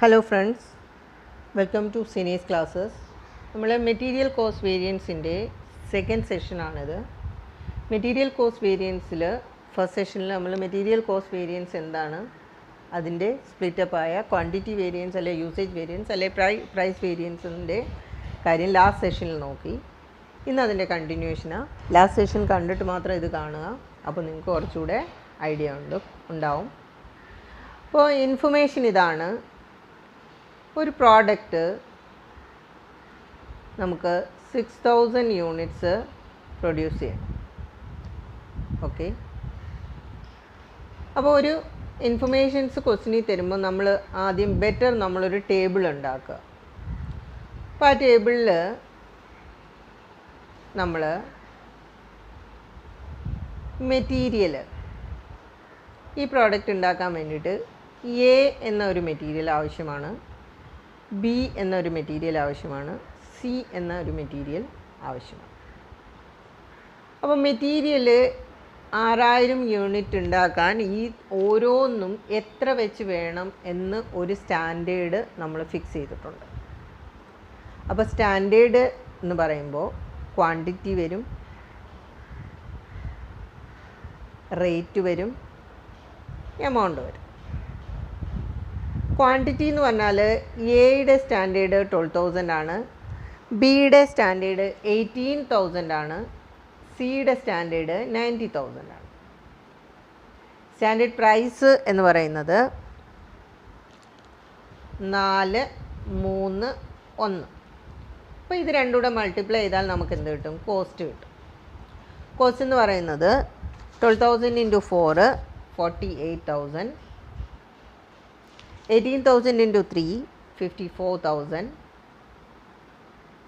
Hello friends, welcome to Sine's classes. നമ്മൾ material cost വേരിയൻസിൻ്റെ second സെഷനാണിത്. മെറ്റീരിയൽ കോസ്റ്റ് വേരിയൻസിൽ ഫസ്റ്റ് സെഷനിൽ നമ്മൾ മെറ്റീരിയൽ കോസ്റ്റ് വേരിയൻസ് എന്താണ്, അതിൻ്റെ സ്പ്ലിറ്റപ്പായ ക്വാണ്ടിറ്റി വേരിയൻസ് അല്ലെ യൂസേജ് വേരിയൻസ് അല്ലെ പ്രൈസ് വേരിയൻസിൻ്റെ കാര്യം ലാസ്റ്റ് സെഷനിൽ നോക്കി. ഇന്ന് അതിൻ്റെ കണ്ടിന്യൂഷനാണ്. ലാസ്റ്റ് സെഷൻ കണ്ടിട്ട് മാത്രം ഇത് കാണുക, അപ്പോൾ നിങ്ങൾക്ക് കുറച്ചുകൂടെ ഐഡിയ ഉണ്ടാവും. അപ്പോൾ ഇൻഫർമേഷൻ ഇതാണ്. ഒരു പ്രോഡക്റ്റ് നമുക്ക് 6000 യൂണിറ്റ്സ് പ്രൊഡ്യൂസ് ചെയ്യണം. ഓക്കെ, അപ്പോൾ ഒരു ഇൻഫർമേഷൻസ് ക്വസ്റ്റിനിൽ തരുമ്പോൾ നമ്മൾ ആദ്യം നമ്മളൊരു ടേബിൾ ഉണ്ടാക്കുക. അപ്പോൾ ആ ടേബിളിൽ നമ്മൾ മെറ്റീരിയൽ, ഈ പ്രോഡക്റ്റ് ഉണ്ടാക്കാൻ വേണ്ടിയിട്ട് എ എന്ന ഒരു മെറ്റീരിയൽ ആവശ്യമാണ്, ബി എന്നൊരു മെറ്റീരിയൽ ആവശ്യമാണ്, സി എന്ന ഒരു മെറ്റീരിയൽ ആവശ്യമാണ്. അപ്പോൾ മെറ്റീരിയൽ 6000 യൂണിറ്റ് ഉണ്ടാക്കാൻ ഈ ഓരോന്നും എത്ര വെച്ച് വേണം എന്ന് ഒരു സ്റ്റാൻഡേർഡ് നമ്മൾ ഫിക്സ് ചെയ്തിട്ടുണ്ട്. അപ്പോൾ സ്റ്റാൻഡേർഡ് എന്ന് പറയുമ്പോൾ ക്വാണ്ടിറ്റി വരും, റേറ്റ് വരും, എമൗണ്ട് വരും. ക്വാണ്ടിറ്റി എന്ന് പറഞ്ഞാൽ എയുടെ സ്റ്റാൻഡേർഡ് 12,000 ആണ്, ബിയുടെ സ്റ്റാൻഡേർഡ് 18,000 ആണ്, സിയുടെ സ്റ്റാൻഡേർഡ് 90,000 ആണ്. സ്റ്റാൻഡേർഡ് പ്രൈസ് എന്ന് പറയുന്നത് 4, 3, 1. അപ്പോൾ ഇത് രണ്ടും കൂടെ മൾട്ടിപ്ലൈ ചെയ്താൽ നമുക്ക് എന്ത് കിട്ടും? കോസ്റ്റ് കിട്ടും. കോസ്റ്റ് എന്ന് പറയുന്നത് 12,000 × 4 48,000, 18,000 × 3 54,000,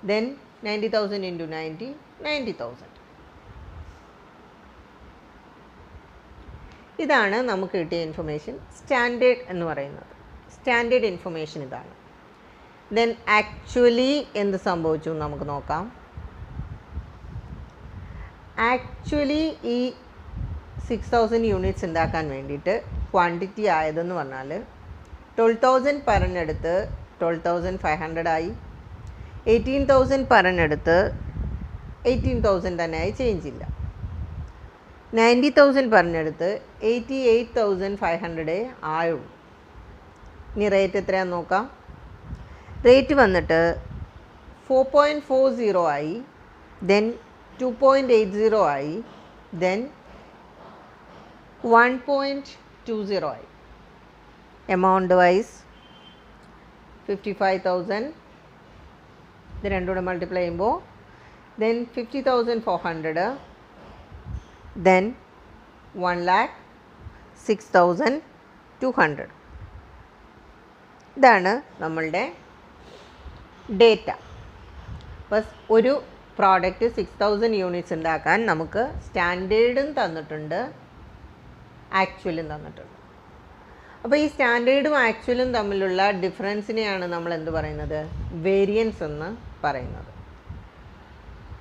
then 90,000 × 90 90,000. ഇതാണ് നമുക്ക് കിട്ടിയ ഇൻഫർമേഷൻ. സ്റ്റാൻഡേർഡ് എന്ന് പറയുന്നത് സ്റ്റാൻഡേർഡ് ഇൻഫർമേഷൻ ഇതാണ്. ദെൻ ആക്ച്വലി എന്ത് സംഭവിച്ചു നമുക്ക് നോക്കാം. ആക്ച്വലി ഈ 6000 യൂണിറ്റ്സ് ഉണ്ടാക്കാൻ വേണ്ടിയിട്ട് ക്വാണ്ടിറ്റി ആയതെന്ന് പറഞ്ഞാൽ 12,000 പറഞ്ഞെടുത്ത് 12,500 ആയി, 18,000 പറഞ്ഞെടുത്ത് 18,000 തന്നെ ആയി, ചേഞ്ച് ഇല്ല. 90,000 പറഞ്ഞെടുത്ത് 88,500 ആയുള്ളൂ. ഇനി റേറ്റ് എത്രയാണെന്ന് നോക്കാം. റേറ്റ് വന്നിട്ട് 4.40 ആയി, ദെൻ 2.80 ആയി, ദെൻ 1.20 ആയി. എമൗണ്ട് വൈസ് 55,000, ഇത് രണ്ടും കൂടെ മൾട്ടിപ്ലൈ ചെയ്യുമ്പോൾ ദെൻ 50,400, ദെൻ 1,06,200. ഇതാണ് നമ്മളുടെ ഡേറ്റ. അപ്പോൾ ഒരു പ്രോഡക്റ്റ് 6000 യൂണിറ്റ്സ് ഉണ്ടാക്കാൻ നമുക്ക് സ്റ്റാൻഡേർഡും തന്നിട്ടുണ്ട്, ആക്ച്വലും തന്നിട്ടുണ്ട്. അപ്പോൾ ഈ സ്റ്റാൻഡേർഡും ആക്ച്വലും തമ്മിലുള്ള ഡിഫറൻസിനെയാണ് നമ്മൾ എന്ത് പറയുന്നത്? വേരിയൻസ് എന്ന് പറയുന്നത്.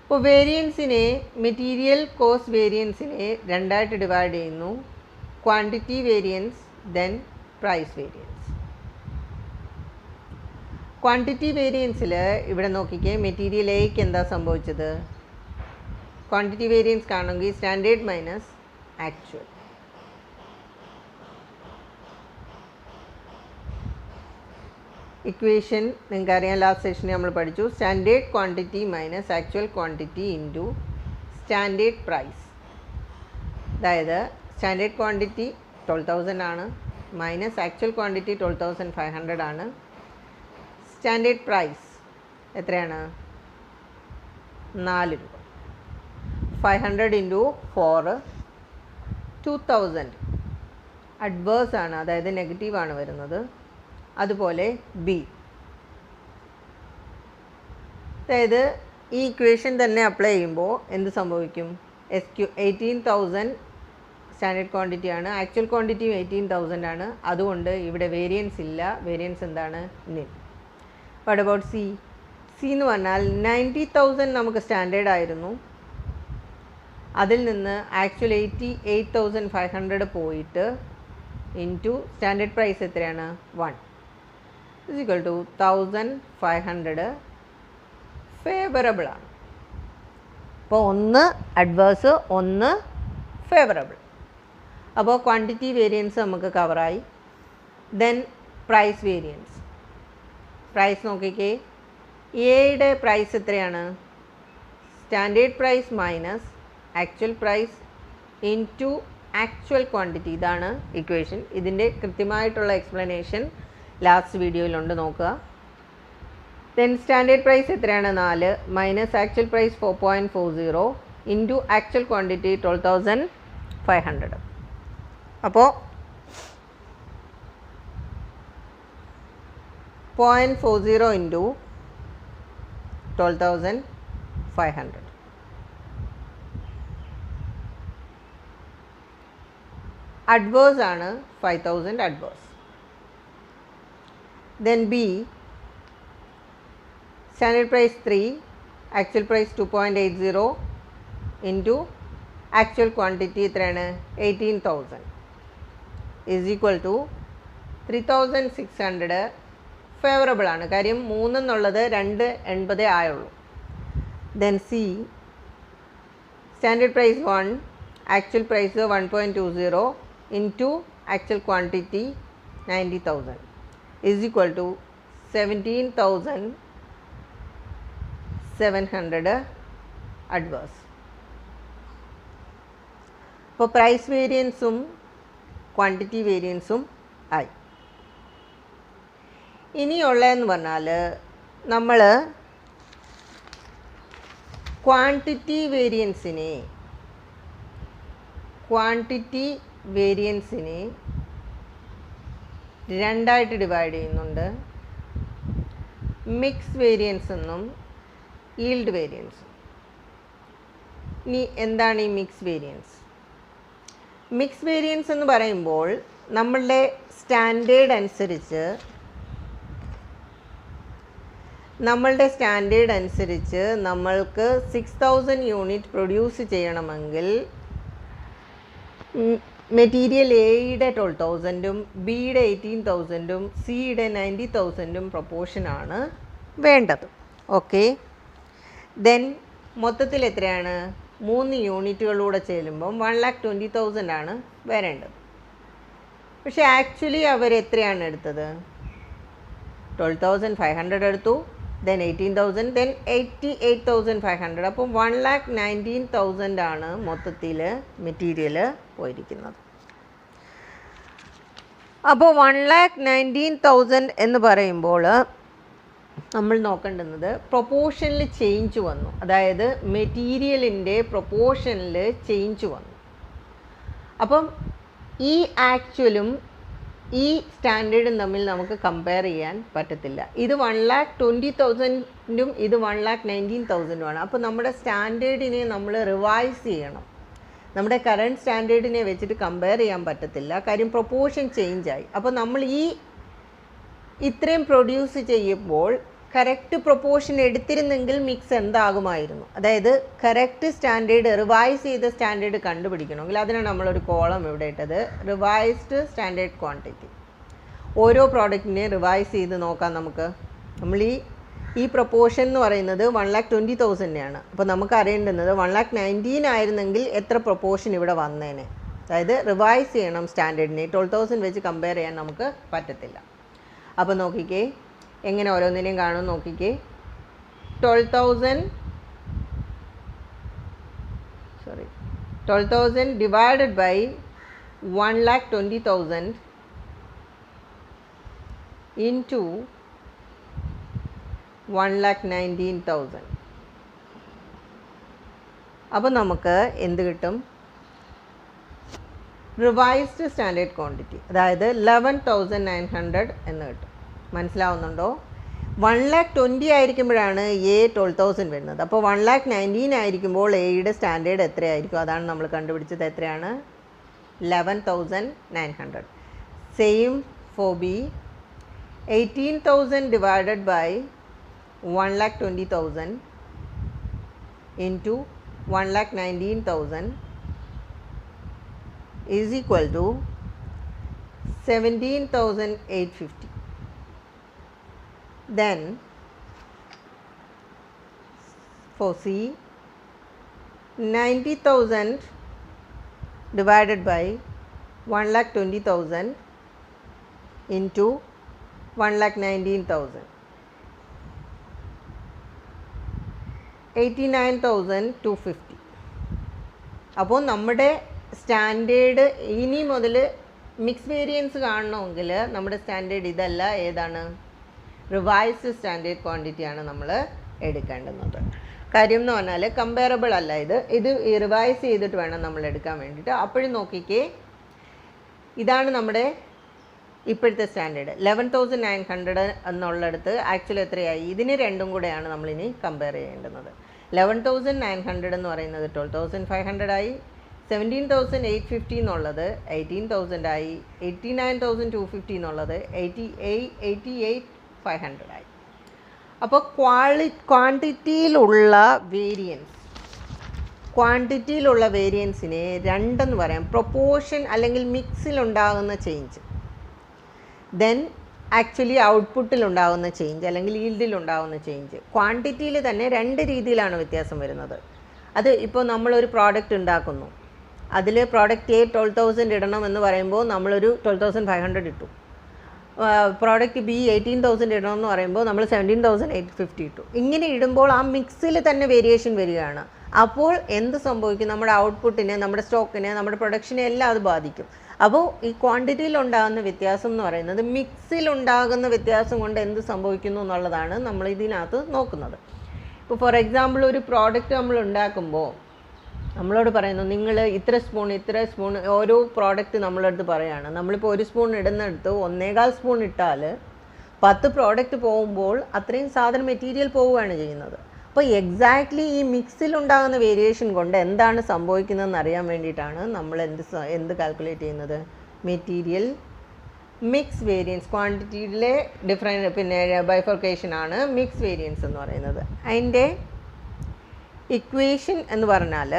അപ്പോൾ വേരിയൻസിനെ, മെറ്റീരിയൽ കോസ്റ്റ് വേരിയൻസിനെ രണ്ടായിട്ട് ഡിവൈഡ് ചെയ്യുന്നു. Quantity variance, then price variance. Quantity വേരിയൻസിൽ ഇവിടെ നോക്കിക്കേ, മെറ്റീരിയൽ എക്ക് എന്താ സംഭവിച്ചത്? ക്വാണ്ടിറ്റി വേരിയൻസ് കാണുമെങ്കിൽ സ്റ്റാൻഡേർഡ് മൈനസ് ആക്ച്വൽ. ഇക്വേഷൻ നിങ്ങൾക്കറിയാം, ലാസ്റ്റ് സെഷനിൽ നമ്മൾ പഠിച്ചു. Standard quantity minus actual quantity into standard price. അതായത് സ്റ്റാൻഡേർഡ് ക്വാണ്ടിറ്റി 12,000 ആണ്, മൈനസ് ആക്ച്വൽ ക്വാണ്ടിറ്റി 12,500 ആണ്. സ്റ്റാൻഡേർഡ് പ്രൈസ് എത്രയാണ്? 4 രൂപ. 500 × 4 2000. അഡ്വേഴ്സ് ആണ്, അതായത് നെഗറ്റീവാണ് വരുന്നത്. അതുപോലെ ബി, അതായത് ഈ ഇക്വേഷൻ തന്നെ അപ്ലൈ ചെയ്യുമ്പോൾ എന്ത് സംഭവിക്കും? 18,000 സ്റ്റാൻഡേർഡ് ക്വാണ്ടിറ്റി ആണ്, ആക്ച്വൽ ക്വാണ്ടിറ്റി 18,000 ആണ്. അതുകൊണ്ട് ഇവിടെ വേരിയൻസ് ഇല്ല. വേരിയൻസ് എന്താണ്? നിൽ. What about C? സി എന്ന് പറഞ്ഞാൽ 90,000 നമുക്ക് സ്റ്റാൻഡേർഡ് ആയിരുന്നു, അതിൽ നിന്ന് ആക്ച്വൽ 88,500 പോയിട്ട് ഇൻറ്റു സ്റ്റാൻഡേർഡ് പ്രൈസ് എത്രയാണ്? 1. ഇസ് ഈക്വൽ ടു 1500 ഫേവറബിൾ ആണ്. അപ്പോൾ ഒന്ന് അഡ്വേഴ്സ്, ഒന്ന് ഫേവറബിൾ. അപ്പോൾ ക്വാണ്ടിറ്റി വേരിയൻസ് നമുക്ക് കവറായി. Then price variance. പ്രൈസ് നോക്കിക്കേ, എയുടെ പ്രൈസ് എത്രയാണ്? Standard price minus actual price into actual quantity. ഇതാണ് ഇക്വേഷൻ. ഇതിൻ്റെ കൃത്യമായിട്ടുള്ള എക്സ്പ്ലനേഷൻ ലാസ്റ്റ് വീഡിയോയിലുണ്ട്, നോക്കുക. ദെൻ സ്റ്റാൻഡേർഡ് പ്രൈസ് എത്രയാണ്? 4 minus actual price 4.40 into actual quantity 12,500. അപ്പോൾ 0.40 ഇൻറ്റു 12,500. അഡ്വേഴ്സ് ആണ് 5,000 adverse. Then B standard price 3 actual price 2.80 into actual quantity എത്രയാണ്? 18,000 is equal to 3,600 favourable ആണ്. കാര്യം 3 എന്നുള്ളത് 2.80 ആയുള്ളൂ. Then C standard price 1 actual price 1.20 into actual quantity 90,000 is equal to 17,700 adverse. അപ്പോൾ price വേരിയൻസും quantity വേരിയൻസും ആയി. ഇനിയുള്ളതെന്ന് പറഞ്ഞാൽ നമ്മൾ ക്വാണ്ടിറ്റി വേരിയൻസിനെ രണ്ടായിട്ട് ഡിവൈഡ് ചെയ്യുന്നുണ്ട്. മിക്സ് വേരിയൻസ് എന്നും ഈൽഡ് വേരിയൻസും. ഇനി എന്താണ് ഈ മിക്സ് വേരിയൻസ്? മിക്സ് വേരിയൻസ് എന്ന് പറയുമ്പോൾ നമ്മളുടെ സ്റ്റാൻഡേർഡ് അനുസരിച്ച് നമ്മൾക്ക് 6,000 യൂണിറ്റ് പ്രൊഡ്യൂസ് ചെയ്യണമെങ്കിൽ മെറ്റീരിയൽ എയുടെ 12,000ഉം ബിയുടെ 18,000ഉം സിയുടെ 90,000ഉം പ്രൊപ്പോർഷനാണ് വേണ്ടത്. ഓക്കെ. ദെൻ മൊത്തത്തിൽ എത്രയാണ്? 3 യൂണിറ്റുകളൂടെ ചെല്ലുമ്പം 1,20,000 ആണ് വരേണ്ടത്. പക്ഷേ ആക്ച്വലി അവരെത്രയാണ് എടുത്തത്? 12,500 എടുത്തു, ദെൻ 18,000, ദെൻ 88,500. അപ്പം 1,19,000 ആണ് മൊത്തത്തിൽ മെറ്റീരിയൽ പോയിരിക്കുന്നത്. അപ്പോൾ 1,19,000 എന്ന് പറയുമ്പോൾ നമ്മൾ നോക്കേണ്ടുന്നത് പ്രൊപ്പോർഷനിൽ ചേഞ്ച് വന്നു. അതായത് മെറ്റീരിയലിൻ്റെ പ്രൊപ്പോർഷനിൽ ചേഞ്ച് വന്നു. അപ്പം ഈ ആക്ച്വലും ഈ സ്റ്റാൻഡേർഡും തമ്മിൽ നമുക്ക് കമ്പയർ ചെയ്യാൻ പറ്റത്തില്ല. ഇത് 1,20,000ഉം ഇത് 1,19,000ഉമാണ്. അപ്പോൾ നമ്മുടെ സ്റ്റാൻഡേർഡിനെ നമ്മൾ റിവൈസ് ചെയ്യണം. നമ്മുടെ കറണ്ട് സ്റ്റാൻഡേർഡിനെ വെച്ചിട്ട് കമ്പയർ ചെയ്യാൻ പറ്റത്തില്ല. കാര്യം പ്രൊപ്പോർഷൻ ചേഞ്ചായി. അപ്പോൾ നമ്മൾ ഇത്രയും പ്രൊഡ്യൂസ് ചെയ്യുമ്പോൾ കറക്റ്റ് പ്രൊപ്പോർഷൻ എടുത്തിരുന്നെങ്കിൽ മിക്സ് എന്താകുമായിരുന്നു? അതായത് കറക്റ്റ് സ്റ്റാൻഡേർഡ്, റിവൈസ് ചെയ്ത സ്റ്റാൻഡേർഡ് കണ്ടുപിടിക്കണമെങ്കിൽ അതിനാണ് നമ്മളൊരു കോളം ഇവിടെ ഇട്ടത്, റിവൈസ്ഡ് സ്റ്റാൻഡേർഡ് ക്വാണ്ടിറ്റി. ഓരോ പ്രോഡക്റ്റിനെ റിവൈസ് ചെയ്ത് നോക്കാം നമുക്ക്. നമ്മൾ ഈ പ്രൊപ്പോർഷൻ എന്ന് പറയുന്നത് 1,20,000 അപ്പോൾ നമുക്ക് അറിയേണ്ടുന്നത് 1,19,000 ആയിരുന്നെങ്കിൽ എത്ര പ്രൊപ്പോർഷൻ ഇവിടെ വന്നേനെ. അതായത് റിവൈസ് ചെയ്യണം സ്റ്റാൻഡേർഡിനെ. 12,000 വെച്ച് കമ്പയർ ചെയ്യാൻ നമുക്ക് പറ്റത്തില്ല. അപ്പോൾ നോക്കിക്കേ എങ്ങനെ ഓരോന്നിനെയും കാണും. നോക്കിക്കേ 12,000 ഡിവൈഡഡ് ബൈ 1,20,000 ഇൻറ്റു 1,19,000. അപ്പോൾ നമുക്ക് എന്ത് കിട്ടും? റിവൈസ്ഡ് സ്റ്റാൻഡേർഡ് ക്വാണ്ടിറ്റി, അതായത് 11,900 എന്ന് കിട്ടും. മനസ്സിലാവുന്നുണ്ടോ? 1,20,000 ആയിരിക്കുമ്പോഴാണ് എ 12,000 വരുന്നത്. അപ്പോൾ 1,19,000 ആയിരിക്കുമ്പോൾ എയുടെ സ്റ്റാൻഡേർഡ് എത്രയായിരിക്കും? അതാണ് നമ്മൾ കണ്ടുപിടിച്ചത്. എത്രയാണ്? 11,900. Same for B. 18,000 divided by 1,20,000 into 1,19,000 is equal to 17,850. Then for C, 90,000 divided by 1,20,000 into 1,19,000, 89,250. അപ്പോൾ നമ്മുടെ സ്റ്റാൻഡേർഡ് ഇനി മുതൽ മിക്സ് വേരിയൻസ് കാണണമെങ്കിൽ നമ്മുടെ സ്റ്റാൻഡേർഡ് ഇതല്ല, ഏതാണ്? റിവൈസ്ഡ് സ്റ്റാൻഡേർഡ് ക്വാണ്ടിറ്റിയാണ് നമ്മൾ എടുക്കേണ്ടുന്നത്. കാര്യം എന്ന് പറഞ്ഞാൽ കമ്പയറബിൾ അല്ല ഇത് റിവൈസ് ചെയ്തിട്ട് വേണം നമ്മൾ എടുക്കാൻ വേണ്ടിയിട്ട്. അപ്പോഴും നോക്കിക്കേ, ഇതാണ് നമ്മുടെ ഇപ്പോഴത്തെ സ്റ്റാൻഡേർഡ് 11,900 എന്നുള്ളിടത്ത് ആക്ച്വലി എത്രയായി? ഇതിന് രണ്ടും കൂടെയാണ് നമ്മളിനി കമ്പയർ ചെയ്യേണ്ടുന്നത്. 11,900 എന്ന് പറയുന്നത് 12,500 ആയി, 17,850 എന്നുള്ളത് 18,000 ആയി, 89,250 എന്നുള്ളത് 88,500 ആയി. അപ്പോൾ ക്വാണ്ടിറ്റിയിലുള്ള വേരിയൻസിനെ രണ്ടെന്ന് പറയാം. പ്രൊപ്പോർഷൻ അല്ലെങ്കിൽ മിക്സിലുണ്ടാകുന്ന ചേഞ്ച്, ദെൻ ആക്ച്വലി ഔട്ട്പുട്ടിലുണ്ടാകുന്ന ചേഞ്ച് അല്ലെങ്കിൽ ഈൽഡിലുണ്ടാകുന്ന ചേഞ്ച്. ക്വാണ്ടിറ്റിയിൽ തന്നെ രണ്ട് രീതിയിലാണ് വ്യത്യാസം വരുന്നത്. അത് ഇപ്പോൾ നമ്മളൊരു പ്രോഡക്റ്റ് ഉണ്ടാക്കുന്നു, അതിൽ പ്രോഡക്റ്റ് എ 12,000 ഇടണം എന്ന് പറയുമ്പോൾ നമ്മളൊരു 12,500 ഇട്ടു. പ്രോഡക്റ്റ് ബി 18,000 ഇടണമെന്ന് പറയുമ്പോൾ നമ്മൾ 17,850 ഇട്ടു. ഇങ്ങനെ ഇടുമ്പോൾ ആ മിക്സിൽ തന്നെ വേരിയേഷൻ വരികയാണ്. അപ്പോൾ എന്ത് സംഭവിക്കും? നമ്മുടെ ഔട്ട്പുട്ടിനെ, നമ്മുടെ സ്റ്റോക്കിനെ, നമ്മുടെ പ്രൊഡക്ഷനെ എല്ലാം അത് ബാധിക്കും. അപ്പോൾ ഈ ക്വാണ്ടിറ്റിയിലുണ്ടാകുന്ന വ്യത്യാസം എന്ന് പറയുന്നത് മിക്സിലുണ്ടാകുന്ന വ്യത്യാസം കൊണ്ട് എന്ത് സംഭവിക്കുന്നു എന്നുള്ളതാണ് നമ്മൾ ഇതിനകത്ത് നോക്കുന്നത്. ഇപ്പോൾ ഫോർ എക്സാമ്പിൾ ഒരു പ്രോഡക്റ്റ് നമ്മൾ ഉണ്ടാക്കുമ്പോൾ നമ്മളോട് പറയുന്നു, നിങ്ങൾ ഇത്ര സ്പൂൺ ഓരോ പ്രോഡക്റ്റ് നമ്മളടുത്ത് പറയുകയാണ്. നമ്മളിപ്പോൾ ഒരു സ്പൂൺ ഇടുന്നിടത്ത് 1.25 സ്പൂൺ ഇട്ടാൽ 10 പ്രോഡക്റ്റ് പോകുമ്പോൾ അത്രയും സാധനം മെറ്റീരിയൽ പോവുകയാണ് ചെയ്യുന്നത്. അപ്പോൾ എക്സാക്ട്ലി ഈ മിക്സിലുണ്ടാകുന്ന വേരിയേഷൻ കൊണ്ട് എന്താണ് സംഭവിക്കുന്നതെന്ന് അറിയാൻ വേണ്ടിയിട്ടാണ് നമ്മൾ എന്ത് കാൽക്കുലേറ്റ് ചെയ്യുന്നത്? Material mix variance. ക്വാണ്ടിറ്റിയിലെ ബൈഫർക്കേഷൻ ആണ് മിക്സ് വേരിയൻസ് എന്ന് പറയുന്നത്. അതിൻ്റെ ഇക്വേഷൻ എന്ന് പറഞ്ഞാൽ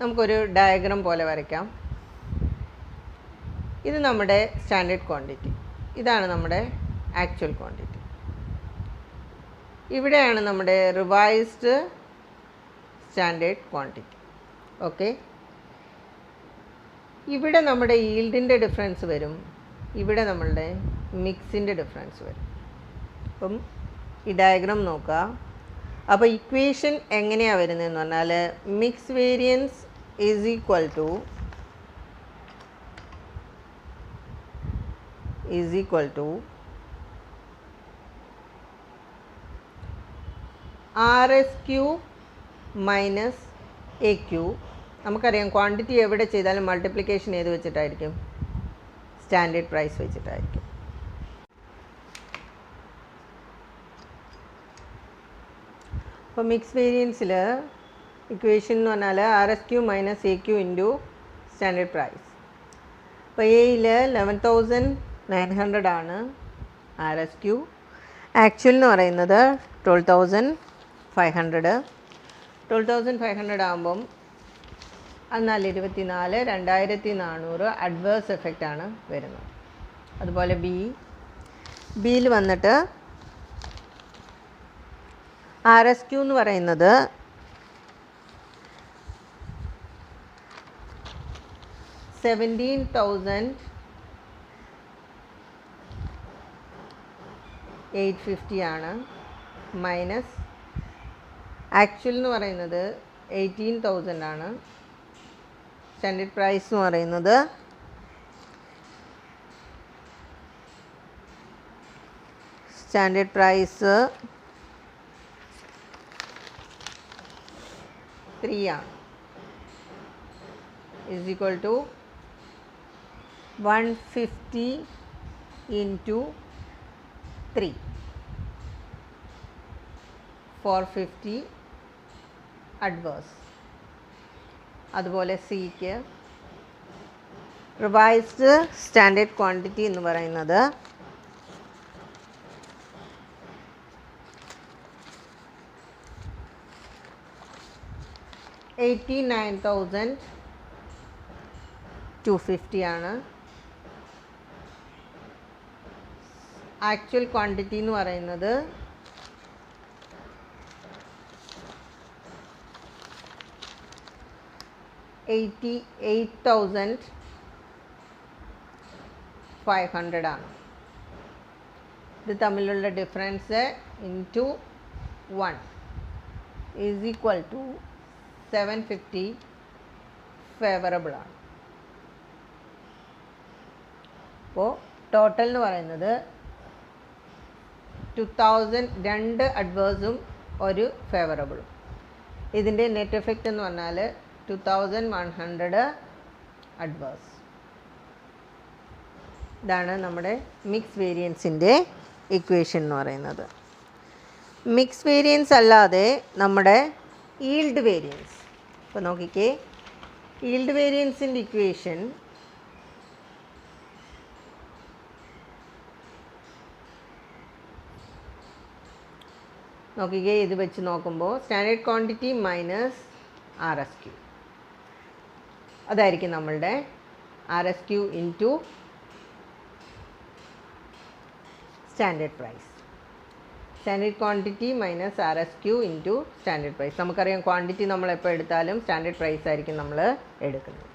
നമുക്കൊരു ഡയഗ്രാം പോലെ വരയ്ക്കാം. ഇത് നമ്മുടെ സ്റ്റാൻഡേർഡ് ക്വാണ്ടിറ്റി, ഇതാണ് നമ്മുടെ ആക്ച്വൽ ക്വാണ്ടിറ്റി. ഇവിടെയാണ് നമ്മുടെ റിവൈസ്ഡ് സ്റ്റാൻഡേർഡ് ക്വാണ്ടിറ്റി. ഓക്കെ, ഇവിടെ നമ്മുടെ ഈൽഡിൻ്റെ ഡിഫറൻസ് വരും, ഇവിടെ നമ്മളുടെ മിക്സിൻ്റെ ഡിഫറൻസ് വരും. അപ്പം ഈ ഡയഗ്രാം നോക്കുക. അപ്പോൾ ഇക്വേഷൻ എങ്ങനെയാണ് വരുന്നതെന്ന് പറഞ്ഞാൽ mix variance is equal to RSQ minus AQ. നമുക്കറിയാം ക്വാണ്ടിറ്റി എവിടെ ചെയ്താലും മൾട്ടിപ്ലിക്കേഷൻ ഏത് വെച്ചിട്ടായിരിക്കും? സ്റ്റാൻഡേർഡ് പ്രൈസ് വെച്ചിട്ടായിരിക്കും. അപ്പോൾ മിക്സ് വേരിയൻസിൽ ഇക്വേഷൻ എന്ന് പറഞ്ഞാൽ RSQ minus AQ into standard price. അപ്പോൾ എയിൽ 11,900 ആണ് RSQ, ആക്ച്വൽ എന്ന് പറയുന്നത് 12,500. 12,500 ആകുമ്പം 24 2,400 അഡ്വേഴ്സ് എഫക്റ്റാണ് വരുന്നത്. അതുപോലെ ബിയിൽ വന്നിട്ട് RSQ എന്ന് പറയുന്നത് 17,850 ആണ്, മൈനസ് ആക്ച്വൽ എന്ന് പറയുന്നത് 18,000 ആണ്. സ്റ്റാൻഡേർഡ് പ്രൈസ് എന്ന് പറയുന്നത് സ്റ്റാൻഡേർഡ് പ്രൈസ് 3 ആണ്, is equal to 150 into 3, 450 adverse. അതുപോലെ സിക്ക് റിവൈസ്ഡ് സ്റ്റാൻഡേർഡ് ക്വാണ്ടിറ്റി എന്ന് പറയുന്നത് 8 89,250 ആണ്. ആക്ച്വൽ ക്വാണ്ടിറ്റി എന്ന് പറയുന്നത് 88,500 ആണ്. ഇത് തമ്മിലുള്ള difference into 1 is equal to 750 favourable ആണ്. അപ്പോൾ ടോട്ടൽ എന്ന് പറയുന്നത് 2000 രണ്ട് അഡ്വേഴ്സും ഒരു ഫേവറബിളും. ഇതിൻ്റെ നെറ്റ് എഫക്റ്റ് എന്ന് പറഞ്ഞാൽ 2100 അഡ്വേഴ്സ്. ഇതാണ് നമ്മുടെ മിക്സ് വേരിയൻസിൻ്റെ ഇക്വേഷൻ എന്ന് പറയുന്നത്. മിക്സ് വേരിയൻസ് അല്ലാതെ നമ്മുടെ ഈൽഡ് വേരിയൻസ്, ഇപ്പോൾ നോക്കിക്കേ, ഈൽഡ് വേരിയൻസിൻ്റെ ഇക്വേഷൻ നോക്കിക്കേ. ഇത് വെച്ച് നോക്കുമ്പോൾ സ്റ്റാൻഡേർഡ് ക്വാണ്ടിറ്റി മൈനസ് RSQ അതായിരിക്കും നമ്മളുടെ RSQ into standard price. Standard quantity minus RSQ into standard price. നമുക്കറിയാം ക്വാണ്ടിറ്റി നമ്മളെപ്പോൾ എടുത്താലും സ്റ്റാൻഡേർഡ് പ്രൈസ് ആയിരിക്കും നമ്മൾ എടുക്കുന്നത്.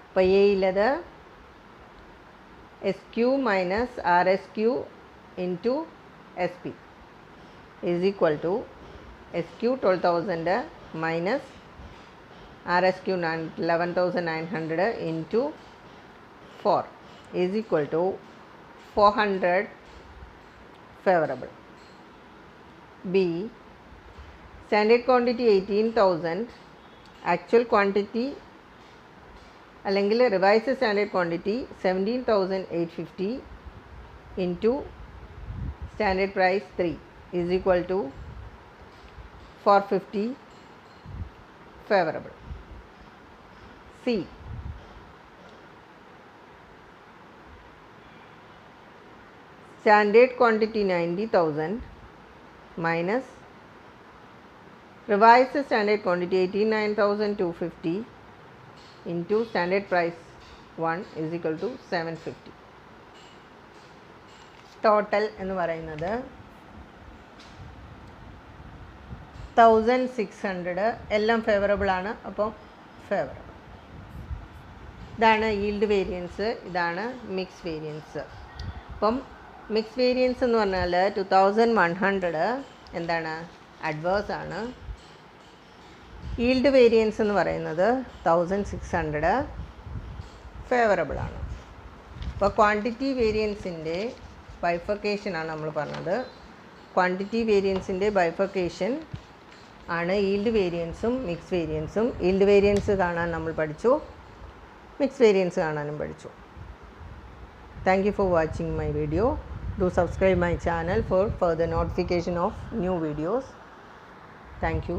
അപ്പോൾ എയിലത് SQ minus RSQ into SP is equal to SQ 12,000 minus RSQ 11,900 into 4 is equal to 400 favorable. B, standard quantity 18,000, actual quantity അല്ലെങ്കിൽ revised standard quantity 17,850 into standard price 3 is equal to 450 favorable. C, standard quantity 90,000 minus revised standard quantity 89,250 into standard price 1 is equal to 750. Total എന്ന് പറയുന്നത് 1600. എല്ലാം favourable ആണ്. അപ്പം favourable. ഇതാണ് yield variance, ഇതാണ് mix variance. അപ്പം mix variance എന്ന് പറഞ്ഞാൽ 2100 എന്താണ്, അഡ്വേഴ്സ് ആണ്. ഈൽഡ് വേരിയൻസ് എന്ന് പറയുന്നത് 1600 ഫേവറബിൾ ആണ്. അപ്പോൾ ക്വാണ്ടിറ്റി വേരിയൻസിൻ്റെ ബൈഫർക്കേഷനാണ് നമ്മൾ പറഞ്ഞത്. ക്വാണ്ടിറ്റി വേരിയൻസിൻ്റെ ബൈഫർക്കേഷൻ ആണ് ഈൽഡ് വേരിയൻസും മിക്സ് വേരിയൻസും. ഈൽഡ് വേരിയൻസ് കാണാൻ നമ്മൾ പഠിച്ചു, മിക്സ് വേരിയൻസ് കാണാനും പഠിച്ചു. Thank you for watching my video. Do subscribe my channel for further notification of new videos. Thank you.